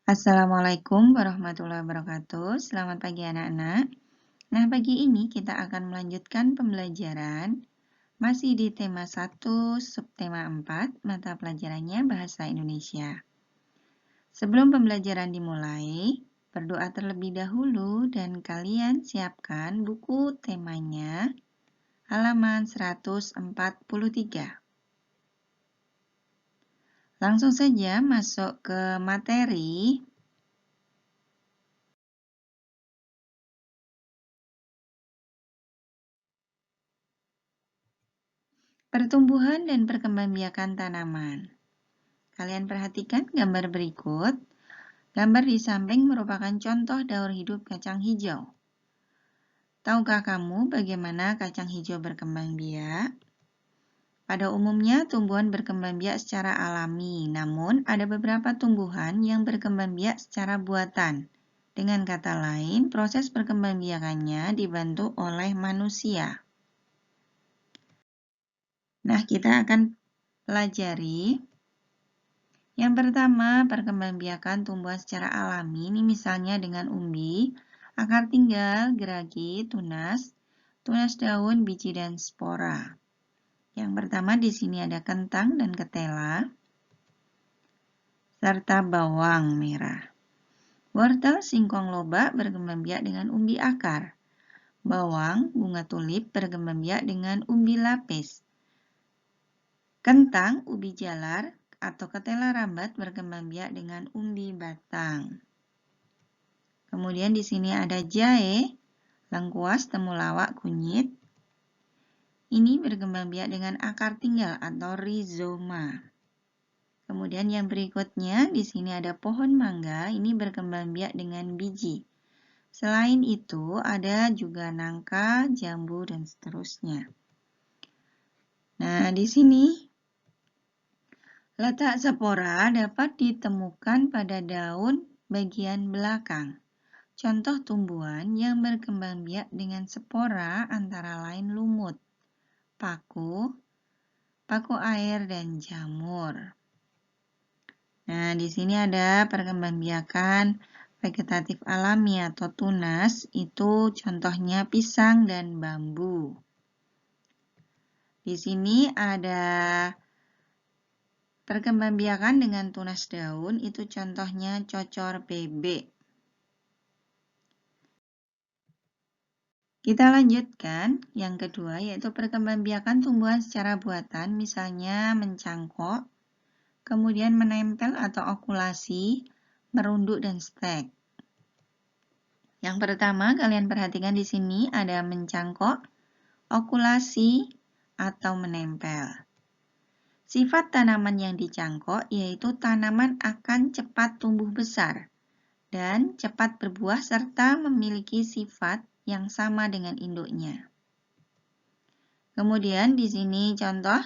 Assalamualaikum warahmatullahi wabarakatuh. Selamat pagi anak-anak. Nah, pagi ini kita akan melanjutkan pembelajaran masih di tema 1, subtema 4, mata pelajarannya Bahasa Indonesia. Sebelum pembelajaran dimulai, berdoa terlebih dahulu dan kalian siapkan buku temanya halaman 143. Langsung saja masuk ke materi. Pertumbuhan dan perkembangbiakan tanaman. Kalian perhatikan gambar berikut. Gambar di samping merupakan contoh daur hidup kacang hijau. Tahukah kamu bagaimana kacang hijau berkembang biak? Pada umumnya, tumbuhan berkembang biak secara alami, namun ada beberapa tumbuhan yang berkembang biak secara buatan. Dengan kata lain, proses perkembangbiakannya dibantu oleh manusia. Nah, kita akan pelajari. Yang pertama, perkembangbiakan tumbuhan secara alami, ini misalnya dengan umbi, akar tinggal, geragi, tunas daun, biji, dan spora. Yang pertama di sini ada kentang dan ketela, serta bawang merah. Wortel, singkong, lobak berkembang biak dengan umbi akar. Bawang, bunga tulip berkembang biak dengan umbi lapis. Kentang, ubi jalar, atau ketela rambat berkembang biak dengan umbi batang. Kemudian di sini ada jahe, lengkuas, temulawak, kunyit. Ini berkembang biak dengan akar tinggal atau rizoma. Kemudian yang berikutnya di sini ada pohon mangga, ini berkembang biak dengan biji. Selain itu ada juga nangka, jambu, dan seterusnya. Nah, di sini letak spora dapat ditemukan pada daun bagian belakang. Contoh tumbuhan yang berkembang biak dengan spora antara lain lumut, paku air, dan jamur. Nah, di sini ada perkembangbiakan vegetatif alami atau tunas, itu contohnya pisang dan bambu. Di sini ada perkembangbiakan dengan tunas daun, itu contohnya cocor bebek. Kita lanjutkan yang kedua, yaitu perkembangbiakan tumbuhan secara buatan, misalnya mencangkok, kemudian menempel atau okulasi, merunduk, dan stek. Yang pertama, kalian perhatikan di sini ada mencangkok, okulasi, atau menempel. Sifat tanaman yang dicangkok yaitu tanaman akan cepat tumbuh besar dan cepat berbuah serta memiliki sifat yang sama dengan induknya. Kemudian di sini contoh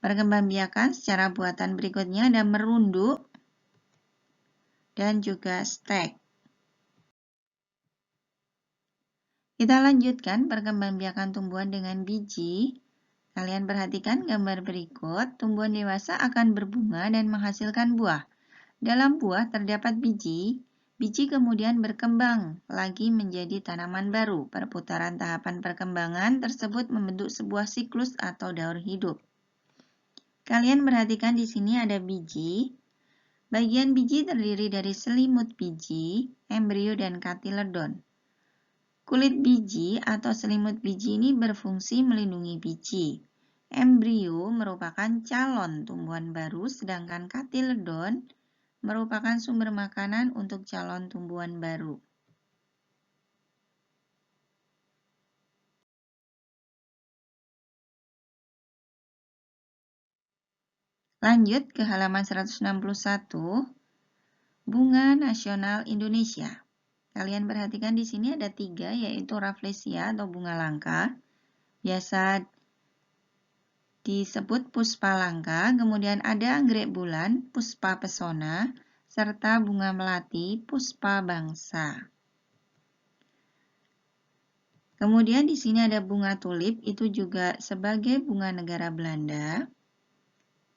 perkembangbiakan secara buatan berikutnya ada merunduk dan juga stek. Kita lanjutkan perkembangbiakan tumbuhan dengan biji. Kalian perhatikan gambar berikut, tumbuhan dewasa akan berbunga dan menghasilkan buah. Dalam buah terdapat biji, biji kemudian berkembang lagi menjadi tanaman baru. Perputaran tahapan perkembangan tersebut membentuk sebuah siklus atau daur hidup. Kalian perhatikan di sini ada biji. Bagian biji terdiri dari selimut biji, embrio, dan katiledon. Kulit biji atau selimut biji ini berfungsi melindungi biji. Embrio merupakan calon tumbuhan baru, sedangkan katiledon merupakan sumber makanan untuk calon tumbuhan baru. Lanjut ke halaman 161, Bunga Nasional Indonesia. Kalian perhatikan di sini ada 3, yaitu Rafflesia atau bunga langka, biasa disebut puspa langka, kemudian ada anggrek bulan, puspa pesona, serta bunga melati, puspa bangsa. Kemudian di sini ada bunga tulip, itu juga sebagai bunga negara Belanda.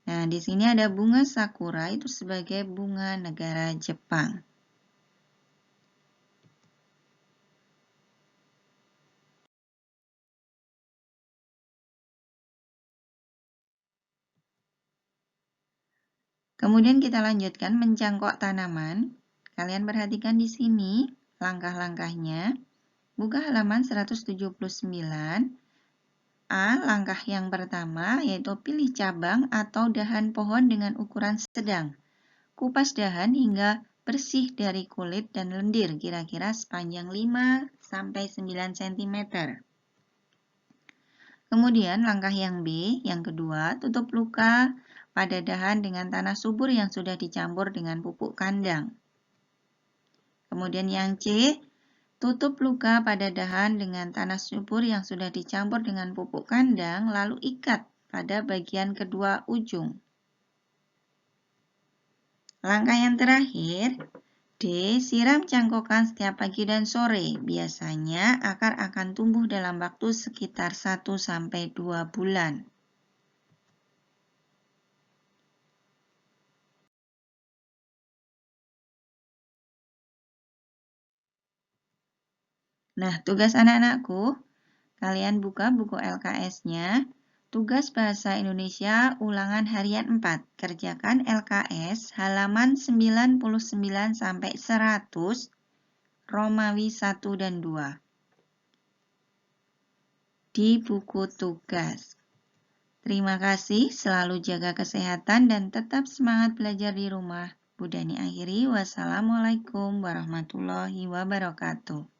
Nah, di sini ada bunga sakura itu sebagai bunga negara Jepang. Kemudian kita lanjutkan mencangkok tanaman. Kalian perhatikan di sini langkah-langkahnya. Buka halaman 179. A. Langkah yang pertama yaitu pilih cabang atau dahan pohon dengan ukuran sedang. Kupas dahan hingga bersih dari kulit dan lendir kira-kira sepanjang 5-9 cm. Kemudian langkah yang B, yang kedua, tutup luka pada dahan dengan tanah subur yang sudah dicampur dengan pupuk kandang. Kemudian yang C, tutup luka pada dahan dengan tanah subur yang sudah dicampur dengan pupuk kandang, lalu ikat pada bagian kedua ujung. Langkah yang terakhir, D. Siram cangkokan setiap pagi dan sore. Biasanya akar akan tumbuh dalam waktu sekitar 1-2 bulan. Nah, tugas anak-anakku, kalian buka buku LKS-nya. Tugas Bahasa Indonesia ulangan harian 4. Kerjakan LKS halaman 99-100, Romawi 1 dan 2. Di buku tugas. Terima kasih, selalu jaga kesehatan dan tetap semangat belajar di rumah. Bu Dani akhiri, wassalamualaikum warahmatullahi wabarakatuh.